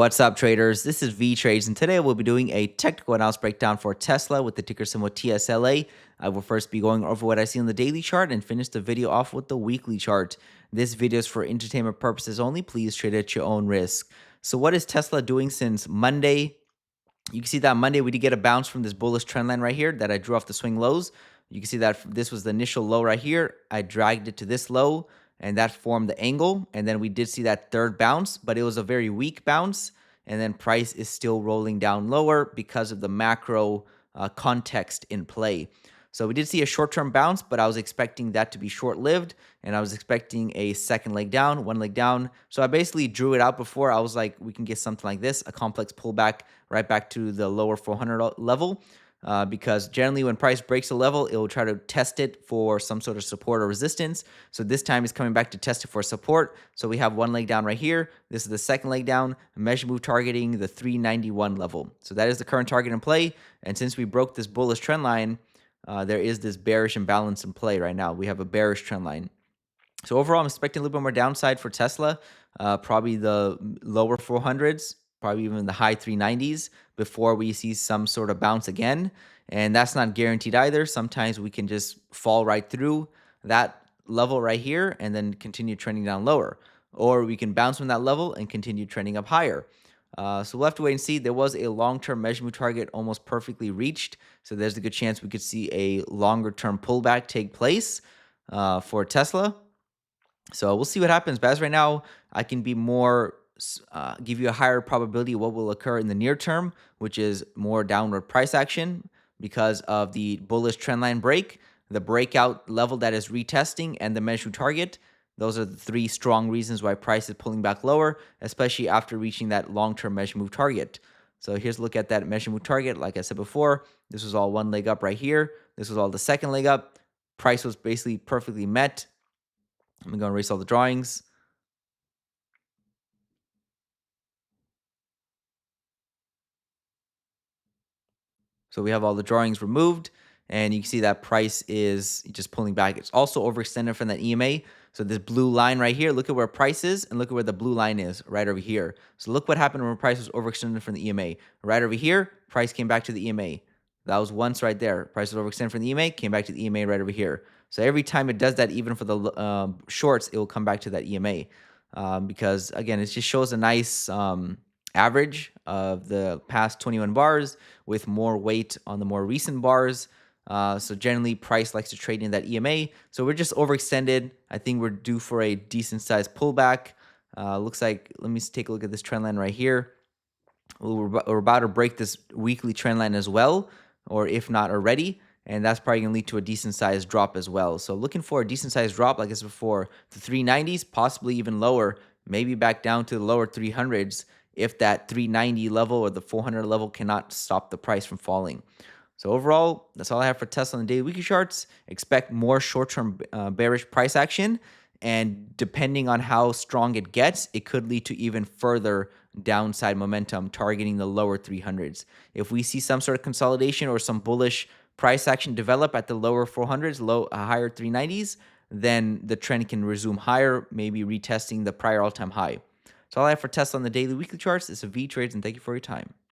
What's up, traders? This is Vee Trades, and today we'll be doing a technical analysis breakdown for Tesla with the ticker symbol TSLA. I will first be going over what I see on the daily chart and finish the video off with the weekly chart. This video is for entertainment purposes only. Please trade at your own risk. So what is Tesla doing since Monday? You can see that Monday we did get a bounce from this bullish trend line right here that I drew off the swing lows. You can see that this was the initial low right here. I dragged it to this low and that formed the angle. And then we did see that third bounce, but it was a very weak bounce. And then price is still rolling down lower because of the macro context in play. So we did see a short-term bounce, but I was expecting that to be short-lived, and I was expecting a second leg down, one leg down. So I basically drew it out before. I was like, we can get something like this, a complex pullback right back to the lower 400 level, because generally when price breaks a level, it will try to test it for some sort of support or resistance. So this time it's coming back to test it for support. So we have one leg down right here. This is the second leg down, measure move targeting the 391 level. So that is the current target in play. And since we broke this bullish trend line, there is this bearish imbalance in play right now. We have a bearish trend line. So overall, I'm expecting a little bit more downside for Tesla, probably the lower 400s, probably even the high 390s before we see some sort of bounce again. And that's not guaranteed either. Sometimes we can just fall right through that level right here and then continue trending down lower. Or we can bounce from that level and continue trending up higher. So we'll have to wait and see. There was a long-term measurement target almost perfectly reached. So there's a good chance we could see a longer-term pullback take place for Tesla. So we'll see what happens. But as right now, I can be more, give you a higher probability of what will occur in the near term, which is more downward price action because of the bullish trendline break, the breakout level that is retesting, and the measured target. Those are the three strong reasons why price is pulling back lower, especially after reaching that long-term measure move target. So here's a look at that measure move target. Like I said before, this was all one leg up right here. This was all the second leg up. Price was basically perfectly met. I'm going to erase all the drawings. So we have all the drawings removed, and you can see that price is just pulling back. It's also overextended from that EMA. So this blue line right here, look at where price is, and look at where the blue line is right over here. So look what happened when price was overextended from the EMA. Right over here, price came back to the EMA. That was once right there. Price was overextended from the EMA, came back to the EMA right over here. So every time it does that, even for the shorts, it will come back to that EMA. Because, again, it just shows a nice average of the past 21 bars with more weight on the more recent bars. So generally, price likes to trade in that EMA. So we're just overextended. I think we're due for a decent sized pullback. Looks like, let me take a look at this trend line right here. We're about to break this weekly trend line as well, or if not already. And that's probably going to lead to a decent sized drop as well. So looking for a decent sized drop, like I said before, the 390s, possibly even lower, maybe back down to the lower 300s if that 390 level or the 400 level cannot stop the price from falling. So overall, that's all I have for Tesla on the daily weekly charts. Expect more short-term bearish price action. And depending on how strong it gets, it could lead to even further downside momentum targeting the lower 300s. If we see some sort of consolidation or some bullish price action develop at the lower 400s, higher 390s, then the trend can resume higher, maybe retesting the prior all-time high. That's all I have for Tesla on the daily weekly charts. This is Vee Trades, and thank you for your time.